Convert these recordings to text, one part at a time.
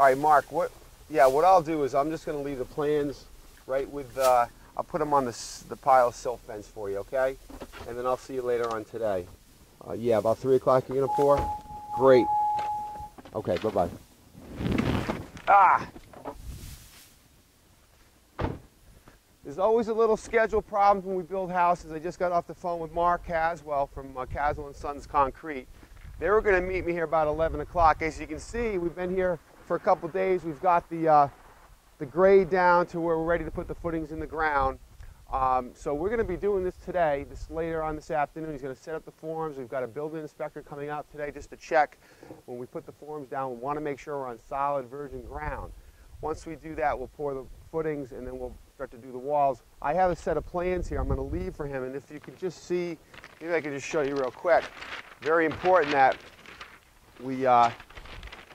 All right, Mark, what I'll do is I'm just going to leave the plans right with, I'll put them on the pile of silt fence for you, okay? And then I'll see you later on today. Yeah, about 3 o'clock you're going to pour? Great. Okay, bye-bye. There's always a little schedule problem when we build houses. I just got off the phone with Mark Caswell from Caswell and Sons Concrete. They were going to meet me here about 11 o'clock. As you can see, we've been here for a couple days. We've got the grade down to where we're ready to put the footings in the ground. So we're going to be doing this today, later on this afternoon. He's going to set up the forms. We've got a building inspector coming out today just to check when we put the forms down. We want to make sure we're on solid virgin ground. Once we do that, we'll pour the footings and then we'll start to do the walls. I have a set of plans here I'm going to leave for him, and if you could just see, maybe I can just show you real quick. Very important that we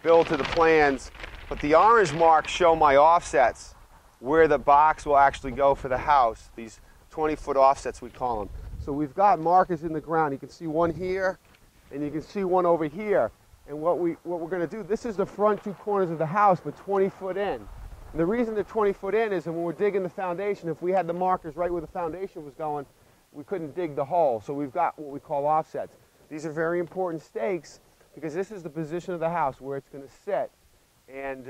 build to the plans, but the orange marks show my offsets, where the box will actually go for the house, these 20-foot offsets we call them. So we've got markers in the ground. You can see one here, and you can see one over here. And what we're going to do, this is the front 2 corners of the house, but 20 foot in. And the reason they're 20 foot in is that when we're digging the foundation, if we had the markers right where the foundation was going, we couldn't dig the hole. So we've got what we call offsets. These are very important stakes because this is the position of the house where it's going to sit. And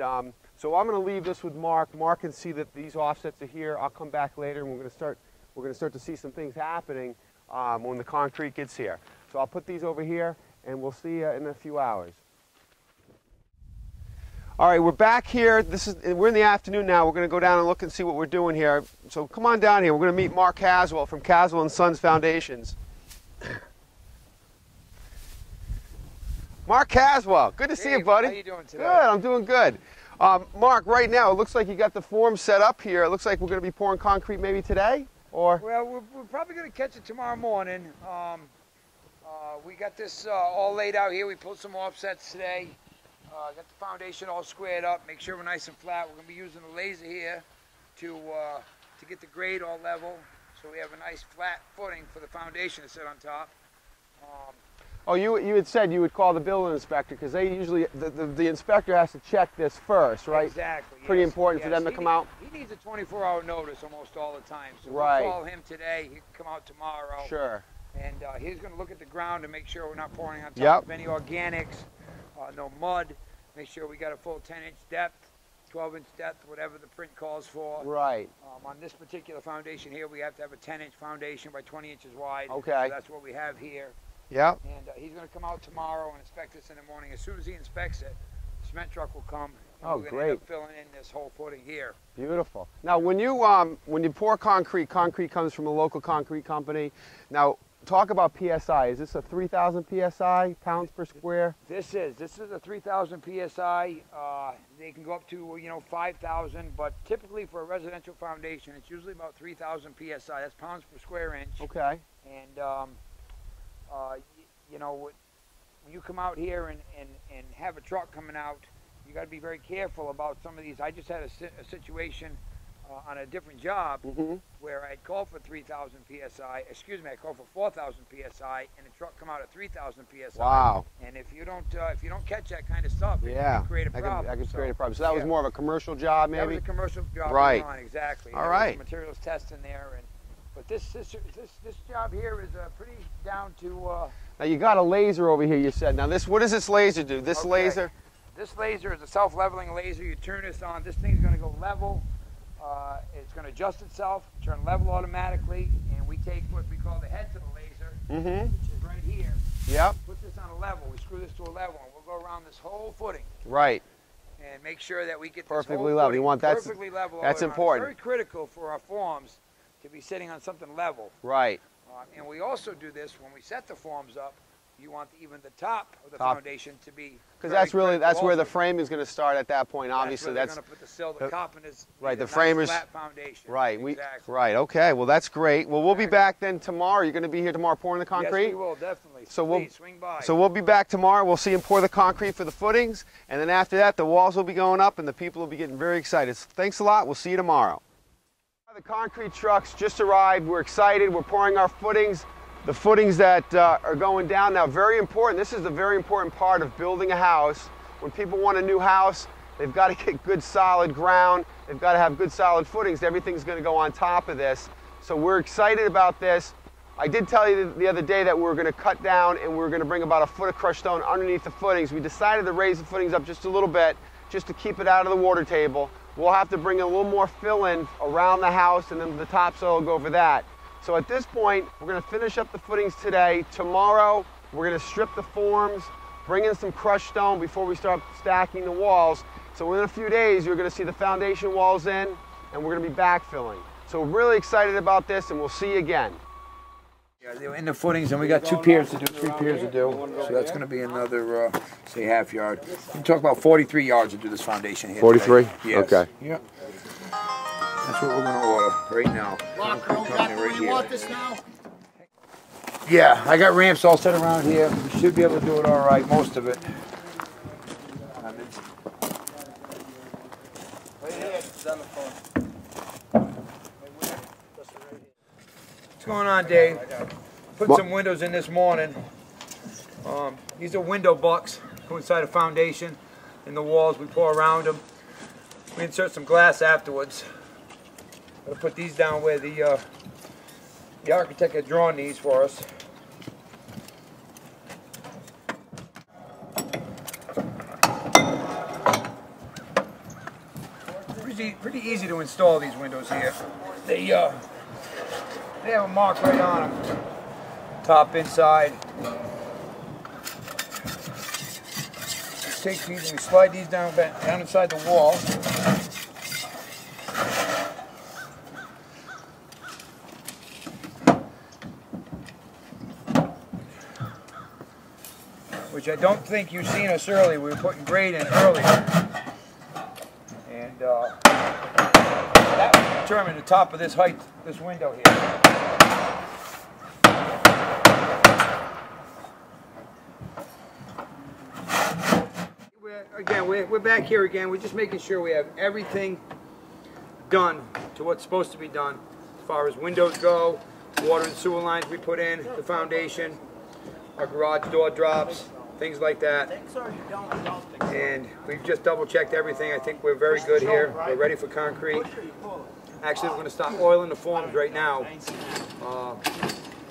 so I'm going to leave this with Mark. Mark can see that these offsets are here. I'll come back later and we're going to start to see some things happening when the concrete gets here. So I'll put these over here and we'll see you in a few hours. All right, we're back here. We're in the afternoon now. We're going to go down and look and see what we're doing here. So come on down here. We're going to meet Mark Caswell from Caswell and Sons Foundations. Mark Caswell, good to see you, buddy. How you doing today? Good, I'm doing good. Mark, right now, it looks like you got the form set up here. It looks like we're going to be pouring concrete maybe today, or? Well, we're probably going to catch it tomorrow morning. We got this all laid out here. We pulled some offsets today. Got the foundation all squared up. Make sure we're nice and flat. We're going to be using a laser here to get the grade all level, so we have a nice flat footing for the foundation to sit on top. Oh, you had said you would call the building inspector because they usually, the inspector has to check this first, right? Exactly. Pretty important for them to come out. He needs a 24-hour notice almost all the time. So right. We'll call him today. He can come out tomorrow. Sure. And he's going to look at the ground to make sure we're not pouring on top of any organics, no mud. Make sure we got a full 10-inch depth, 12-inch depth, whatever the print calls for. Right. On this particular foundation here, we have to have a 10-inch foundation by 20 inches wide. Okay. So that's what we have here. Yep. And he's going to come out tomorrow and inspect this in the morning. As soon as he inspects it, the cement truck will come. And oh, we're great. End up filling in this whole footing here. Beautiful. Now, when you pour concrete comes from a local concrete company. Now, talk about PSI. Is this a 3,000 PSI, pounds per square? This is a 3,000 PSI. They can go up to 5,000, but typically for a residential foundation, it's usually about 3,000 PSI. That's pounds per square inch. Okay. And when you come out here and have a truck coming out, you got to be very careful about some of these. I just had a situation on a different job where I had called for 3,000 PSI. Excuse me, I called for 4,000 PSI, and the truck come out at 3,000 PSI. Wow. And if you don't catch that kind of stuff, it yeah, can create a problem. I could create a problem. So that was more of a commercial job, maybe? That was a commercial job. Right. Exactly. All right. Materials test in there, but this job here is pretty down to. Now you got a laser over here. You said. Now what does this laser do? This laser. This laser is a self-leveling laser. You turn this on. This thing's going to go level. It's going to adjust itself, turn level automatically, and we take what we call the head to the laser, which is right here. Yep. Put this on a level. We screw this to a level, and we'll go around this whole footing. Right. And make sure that we get perfectly this whole level. You want that perfectly level. That's important. It's very critical for our forms to be sitting on something level. Right. And we also do this when we set the forms up. You want even the top of the foundation to be because that's where the frame is going to start at that point. Obviously, that's going to put the sill. The top is right. The nice framers flat foundation. Right. Exactly. Right. Okay. Well, that's great. Well, we'll be back then tomorrow. You're going to be here tomorrow pouring the concrete. Yes, we will definitely. So Please swing by. So we'll be back tomorrow. We'll see him pour the concrete for the footings, and then after that, the walls will be going up, and the people will be getting very excited. So thanks a lot. We'll see you tomorrow. The concrete trucks just arrived. We're excited. We're pouring our footings. The footings that are going down now, very important. This is a very important part of building a house. When people want a new house, They've got to get good solid ground. They've got to have good solid footings. Everything's going to go on top of this. So we're excited about this. I did tell you the other day that we were going to cut down and we were going to bring about a foot of crushed stone underneath the footings. We decided to raise the footings up just a little bit, just to keep it out of the water table. We'll have to bring a little more fill in around the house, and then the topsoil will go over that. So at this point, we're going to finish up the footings today. Tomorrow, we're going to strip the forms, bring in some crushed stone before we start stacking the walls. So within a few days, you're going to see the foundation walls in, and we're going to be backfilling. So we're really excited about this, and we'll see you again. Yeah, they were in the footings, and we got 2 piers to do, 3 piers to do. So that's going to be another, say, half yard. We talk about 43 yards to do this foundation here. 43? Yes. Okay. Yep. That's what we're going to order right now. You want this now? Yeah, I got ramps all set around here. We should be able to do it all right, most of it. What's going on, Dave? Put some windows in this morning. These are window bucks. Go inside a foundation. In the walls, we pour around them. We insert some glass afterwards. I'll put these down where the architect had drawn these for us. Pretty easy to install these windows here. They have a mark right on them. Top, inside. Just take these and we slide these down inside the wall. Which I don't think you've seen us earlier. We were putting grade in earlier. And that will determine the top of this height, this window here. We're back here again. We're just making sure we have everything done to what's supposed to be done. As far as windows go, water and sewer lines we put in, the foundation, our garage door drops, things like that. And we've just double checked everything. I think we're very good here. We're ready for concrete. Actually, we're going to start oiling the forms right now.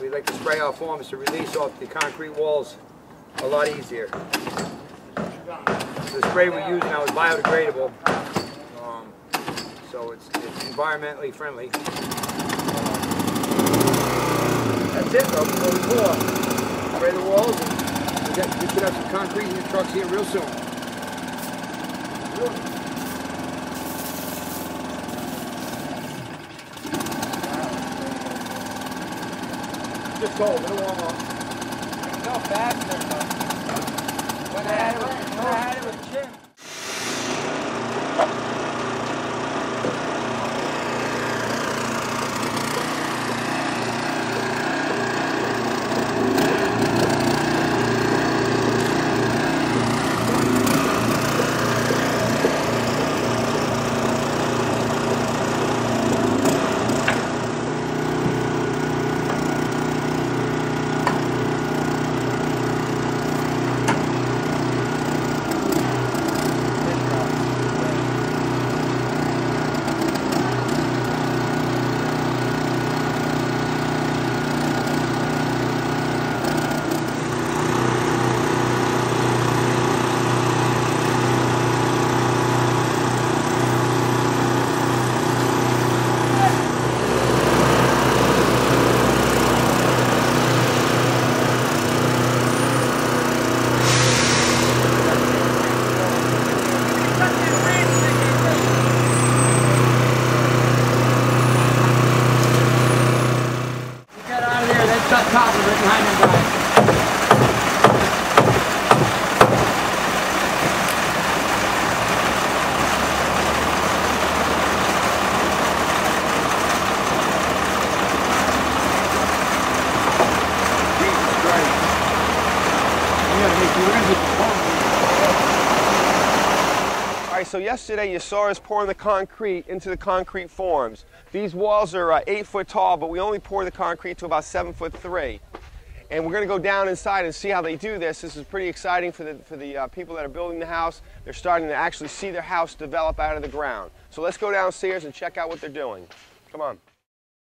We like to spray our forms to release off the concrete walls a lot easier. The spray we use now is biodegradable, so it's environmentally friendly. That's it though, before we pour. Spray the walls, and we should have some concrete in the trucks here real soon. Just cold, it'll warm up. It's not bad, when I had it with Jim. So yesterday you saw us pouring the concrete into the concrete forms. These walls are 8 foot tall, but we only pour the concrete to about 7'3". And we're going to go down inside and see how they do this. This is pretty exciting for the people that are building the house. They're starting to actually see their house develop out of the ground. So let's go downstairs and check out what they're doing. Come on.